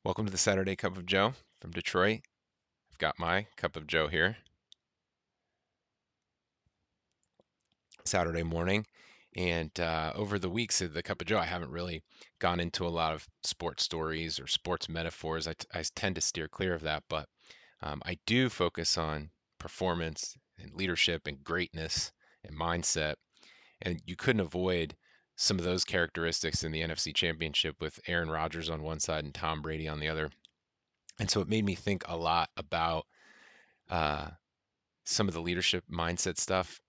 Welcome to the Saturday Cup of Joe from Detroit. I've got my cup of Joe here, Saturday morning. And over the weeks of the Cup of Joe, I haven't really gone into a lot of sports stories or sports metaphors. I tend to steer clear of that, but I do focus on performance and leadership and greatness and mindset. And you couldn't avoid some of those characteristics in the NFC Championship with Aaron Rodgers on one side and Tom Brady on the other. And so it made me think a lot about uh, some of the leadership mindset stuff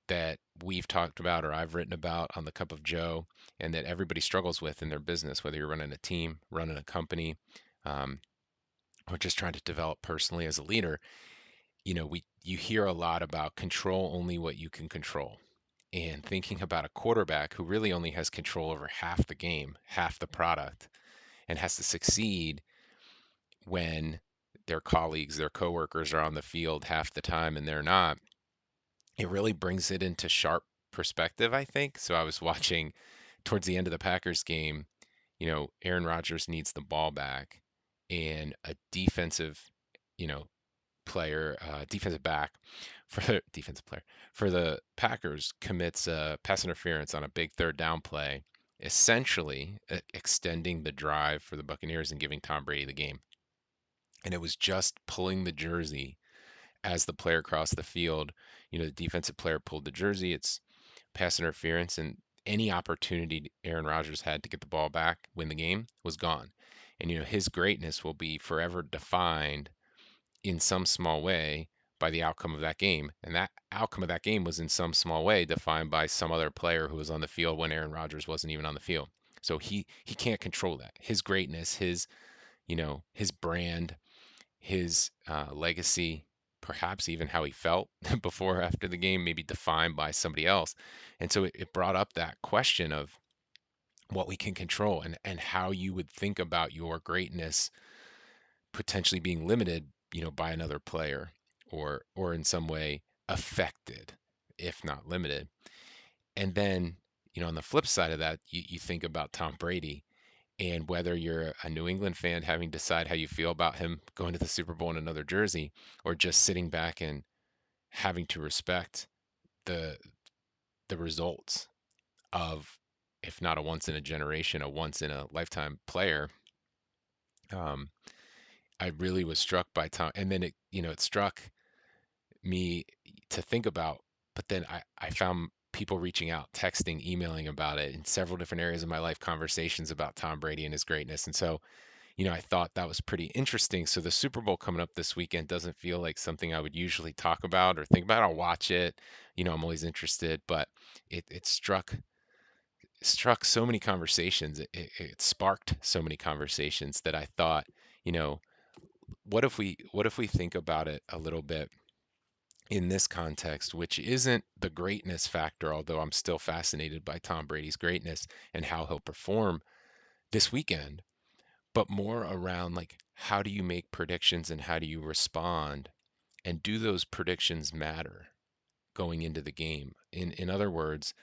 that we've talked about or I've written about on the Cup of Joe, and that everybody struggles with in their business, whether you're running a team, running a company, um, or just trying to develop personally as a leader. You hear a lot about control only what you can control. And thinking about a quarterback who really only has control over half the game, half the product, and has to succeed when their colleagues, their coworkers are on the field half the time and they're not, it really brings it into sharp perspective, I think. So I was watching towards the end of the Packers game, Aaron Rodgers needs the ball back, and a defensive, you know, defensive back for the defensive player for the Packers commits a pass interference on a big third down play, essentially extending the drive for the Buccaneers and giving Tom Brady the game. And it was just pulling the jersey as the player crossed the field. The defensive player pulled the jersey. It's pass interference, and any opportunity Aaron Rodgers had to get the ball back, win the game, was gone. And his greatness will be forever defined in some small way by the outcome of that game. And that outcome of that game was in some small way defined by some other player who was on the field when Aaron Rodgers wasn't even on the field. So he can't control that. His greatness, his brand, his legacy, perhaps even how he felt before or after the game, maybe defined by somebody else. And so it brought up that question of what we can control, and how you would think about your greatness potentially being limited, by another player, or in some way affected, if not limited. And then, on the flip side of that, you think about Tom Brady, and whether you're a New England fan having to decide how you feel about him going to the Super Bowl in another jersey, or just sitting back and having to respect the the results of, if not a once in a generation, a once in a lifetime player. um, I really was struck by Tom, and then it struck me to think about. But then I found people reaching out, texting, emailing about it in several different areas of my life, conversations about Tom Brady and his greatness. And so I thought that was pretty interesting. So the Super Bowl coming up this weekend doesn't feel like something I would usually talk about or think about. I'll watch it. I'm always interested, but it struck so many conversations. It sparked so many conversations that I thought, you know, what if we think about it a little bit in this context, which isn't the greatness factor, although I'm still fascinated by Tom Brady's greatness and how he'll perform this weekend, but more around, like, how do you make predictions and how do you respond, and do those predictions matter going into the game? In other words,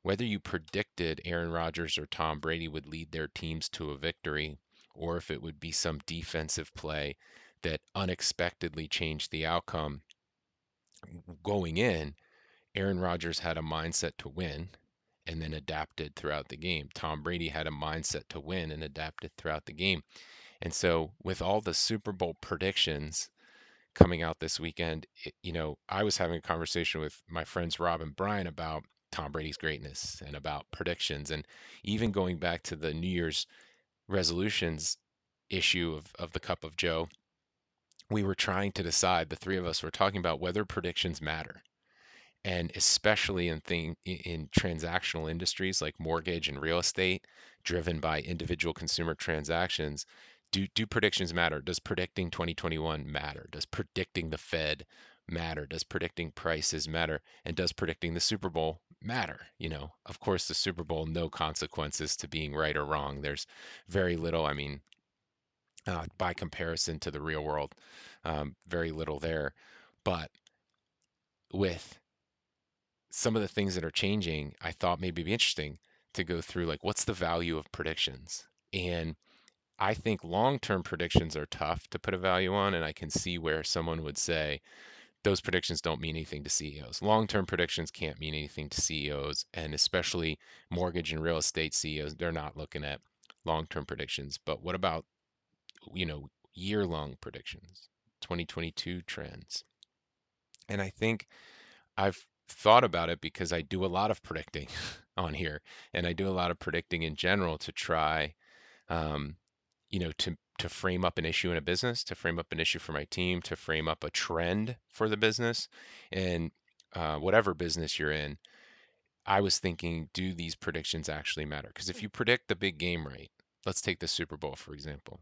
whether you predicted Aaron Rodgers or Tom Brady would lead their teams to a victory, or if it would be some defensive play that unexpectedly changed the outcome going in, Aaron Rodgers had a mindset to win and then adapted throughout the game. Tom Brady had a mindset to win and adapted throughout the game. And so, with all the Super Bowl predictions coming out this weekend, I was having a conversation with my friends Rob and Brian about Tom Brady's greatness and about predictions, and even going back to the New Year's resolutions issue of the Cup of Joe. We were trying to decide, the three of us were talking about whether predictions matter, and especially in transactional industries like mortgage and real estate, driven by individual consumer transactions. Do predictions matter? Does predicting 2021 matter? Does predicting the Fed matter? Does predicting prices matter? And does predicting the Super Bowl matter? Of course, the Super Bowl, no consequences to being right or wrong. There's very little, I mean, by comparison to the real world, very little there. But with some of the things that are changing, I thought maybe it'd be interesting to go through, like, what's the value of predictions? And I think long-term predictions are tough to put a value on, and I can see where someone would say those predictions don't mean anything to CEOs. Long-term predictions can't mean anything to CEOs, and especially mortgage and real estate CEOs, they're not looking at long-term predictions. But what about, year-long predictions, 2022 trends? And I think I've thought about it because I do a lot of predicting on here, and I do a lot of predicting in general to try, um, to frame up an issue in a business, to frame up an issue for my team, to frame up a trend for the business, and whatever business you're in. I was thinking, do these predictions actually matter? Because if you predict the big game right, let's take the Super Bowl for example.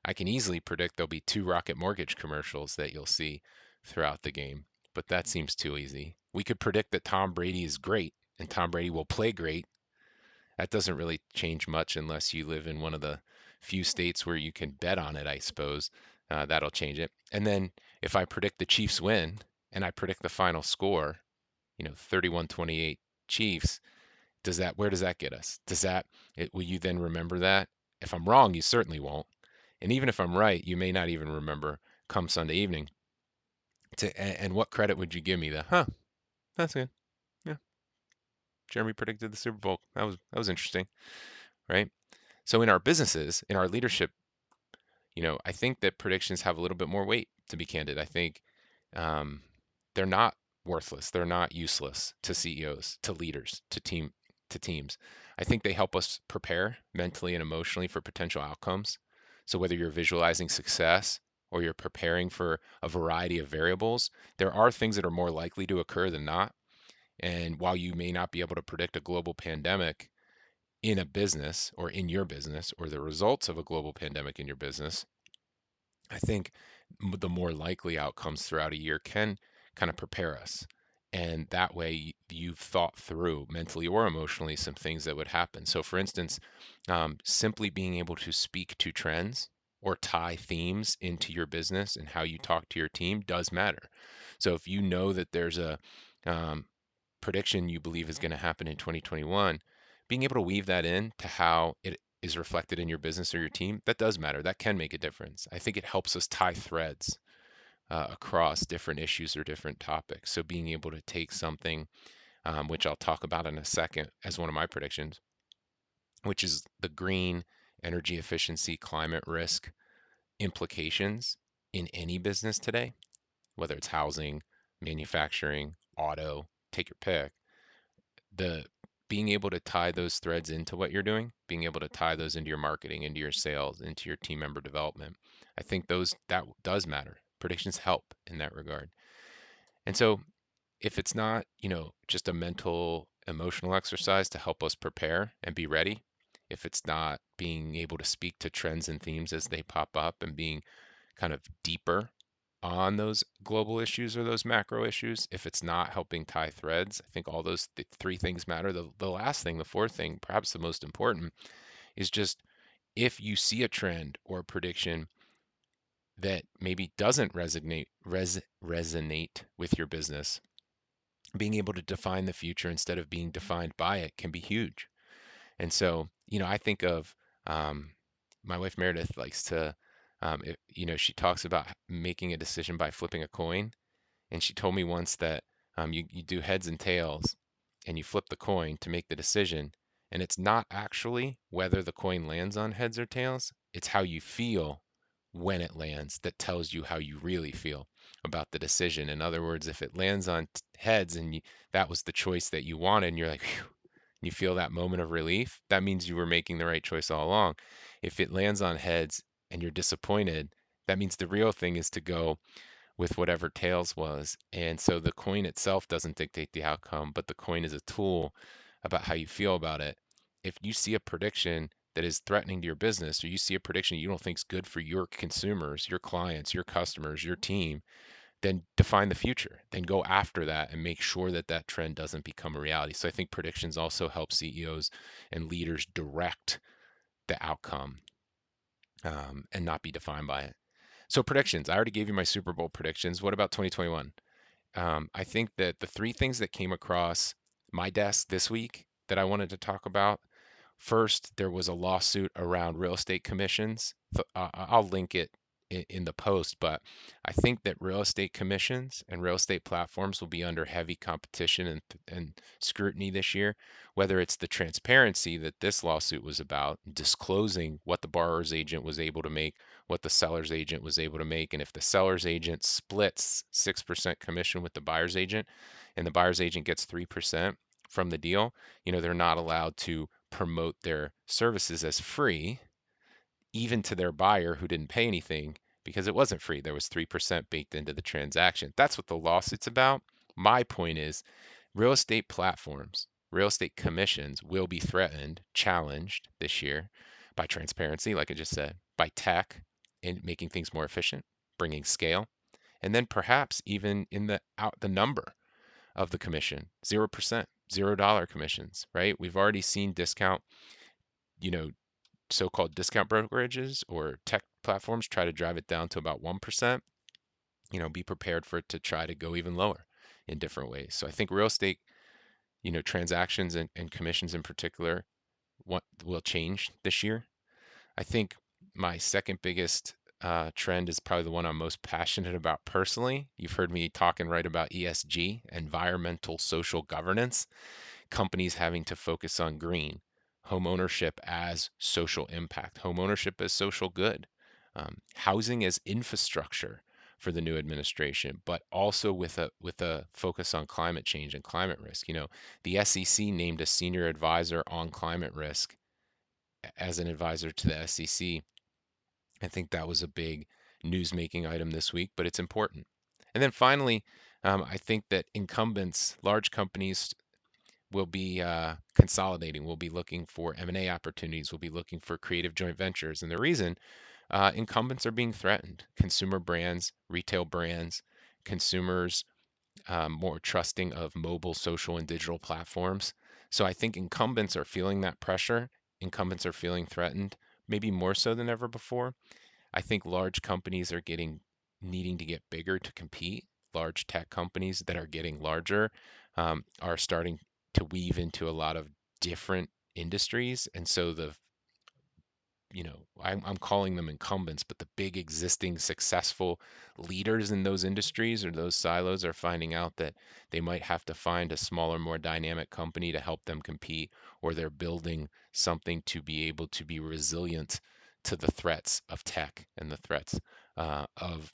I can easily predict there'll be two Rocket Mortgage commercials that you'll see throughout the game, but that seems too easy. We could predict that Tom Brady is great and Tom Brady will play great. That doesn't really change much unless you live in one of the few states where you can bet on it, I suppose. That'll change it. And then if I predict the Chiefs win and I predict the final score, 31-28 Chiefs, where does that get us? Will you then remember that? If I'm wrong, you certainly won't. And even if I'm right, you may not even remember come Sunday evening. And what credit would you give me? That's good. Yeah, Jeremy predicted the Super Bowl. That was interesting, right? So in our businesses, in our leadership, I think that predictions have a little bit more weight, to be candid. I think um, they're not worthless. They're not useless to CEOs, to leaders, to teams. I think they help us prepare mentally and emotionally for potential outcomes. So whether you're visualizing success or you're preparing for a variety of variables, there are things that are more likely to occur than not. And while you may not be able to predict a global pandemic in a business or in your business or the results of a global pandemic in your business, I think the more likely outcomes throughout a year can kind of prepare us. And that way, you've thought through mentally or emotionally some things that would happen. So, for instance, simply being able to speak to trends or tie themes into your business and how you talk to your team does matter. So, if you know that there's a um, prediction you believe is going to happen in 2021, being able to weave that in to how it is reflected in your business or your team, that does matter. That can make a difference. I think it helps us tie threads across different issues or different topics. So being able to take something, which I'll talk about in a second as one of my predictions, which is the green energy efficiency climate risk implications in any business today, whether it's housing, manufacturing, auto, take your pick. The being able to tie those threads into what you're doing, being able to tie those into your marketing, into your sales, into your team member development, I think that does matter. Predictions help in that regard. And so if it's not, just a mental emotional exercise to help us prepare and be ready, if it's not being able to speak to trends and themes as they pop up and being kind of deeper on those global issues or those macro issues, if it's not helping tie threads, I think all those three things matter. The last thing, the fourth thing, perhaps the most important, is just if you see a trend or a prediction that maybe doesn't resonate with your business, being able to define the future instead of being defined by it can be huge. And so, I think of my wife Meredith likes to, she talks about making a decision by flipping a coin. And she told me once that you do heads and tails and you flip the coin to make the decision. And it's not actually whether the coin lands on heads or tails, it's how you feel when it lands that tells you how you really feel about the decision. In other words, if it lands on heads and that was the choice that you wanted, and you're like, "Phew," you feel that moment of relief, that means you were making the right choice all along. If it lands on heads and you're disappointed, that means the real thing is to go with whatever tails was. And so the coin itself doesn't dictate the outcome, but the coin is a tool about how you feel about it. If you see a prediction that is threatening to your business, or you see a prediction you don't think is good for your consumers, your clients, your customers, your team, then define the future. Then go after that and make sure that that trend doesn't become a reality. So I think predictions also help CEOs and leaders direct the outcome and not be defined by it. So predictions. I already gave you my Super Bowl predictions. What about 2021? I think that the three things that came across my desk this week that I wanted to talk about. First, there was a lawsuit around real estate commissions. I'll link it in the post, but I think that real estate commissions and real estate platforms will be under heavy competition and scrutiny this year, whether it's the transparency that this lawsuit was about, disclosing what the borrower's agent was able to make, what the seller's agent was able to make, and if the seller's agent splits 6% commission with the buyer's agent and the buyer's agent gets 3% from the deal, they're not allowed to promote their services as free, even to their buyer who didn't pay anything because it wasn't free. There was 3% baked into the transaction. That's what the lawsuit's about. My point is real estate platforms, real estate commissions will be threatened, challenged this year by transparency, like I just said, by tech and making things more efficient, bringing scale, and then perhaps even in the number of the commission, 0%, $0 commissions, right? We've already seen you know, so-called discount brokerages or tech platforms try to drive it down to about 1%. Be prepared for it to try to go even lower in different ways. So I think real estate, transactions and commissions in particular, what will change this year. I think my second biggest trend is probably the one I'm most passionate about personally. You've heard me talk and write about ESG, environmental social governance, companies having to focus on green, home ownership as social impact, home ownership as social good, housing as infrastructure for the new administration, but also with a focus on climate change and climate risk. The SEC named a senior advisor on climate risk as an advisor to the SEC. I think that was a big news-making item this week, but it's important. And then finally, I think that incumbents, large companies we'll be consolidating. We'll be looking for M&A opportunities. We'll be looking for creative joint ventures. And the reason incumbents are being threatened, consumer brands, retail brands, consumers more trusting of mobile, social, and digital platforms. So I think incumbents are feeling that pressure. Incumbents are feeling threatened, maybe more so than ever before. I think large companies are needing to get bigger to compete. Large tech companies that are getting larger are starting to weave into a lot of different industries. And so I'm calling them incumbents, but the big existing successful leaders in those industries or those silos are finding out that they might have to find a smaller, more dynamic company to help them compete, or they're building something to be able to be resilient to the threats of tech and the threats of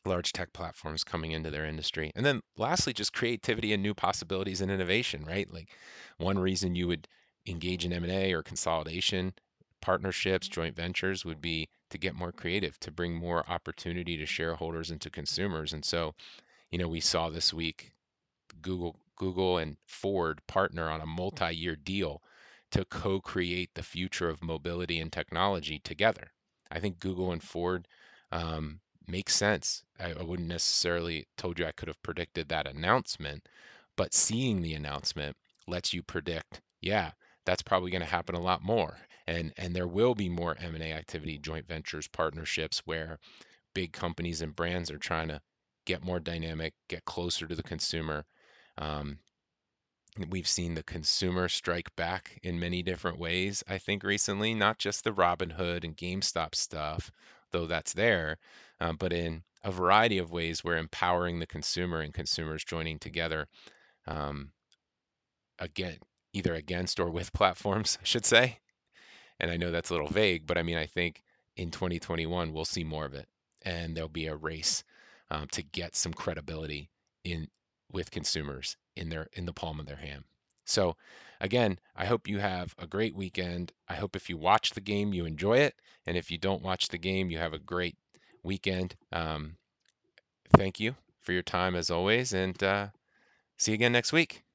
large tech platforms coming into their industry. And then lastly, just creativity and new possibilities and innovation, right? Like one reason you would engage in M&A or consolidation, partnerships, joint ventures would be to get more creative, to bring more opportunity to shareholders and to consumers. And so, we saw this week Google and Ford partner on a multi-year deal to co-create the future of mobility and technology together. I think Google and Ford makes sense. I wouldn't necessarily told you I could have predicted that announcement, but seeing the announcement lets you predict, yeah, that's probably going to happen a lot more. And there will be more M&A activity, joint ventures, partnerships where big companies and brands are trying to get more dynamic, get closer to the consumer. Um, we've seen the consumer strike back in many different ways, I think, recently, not just the Robinhood and GameStop stuff, though that's there, but in a variety of ways we're empowering the consumer and consumers joining together um, again, either against or with platforms, I should say. And I know that's a little vague, but I mean, I think in 2021 we'll see more of it, and there'll be a race to get some credibility in with consumers in the palm of their hand. So, again, I hope you have a great weekend. I hope if you watch the game, you enjoy it, and if you don't watch the game, you have a great weekend. Thank you for your time as always, and see you again next week.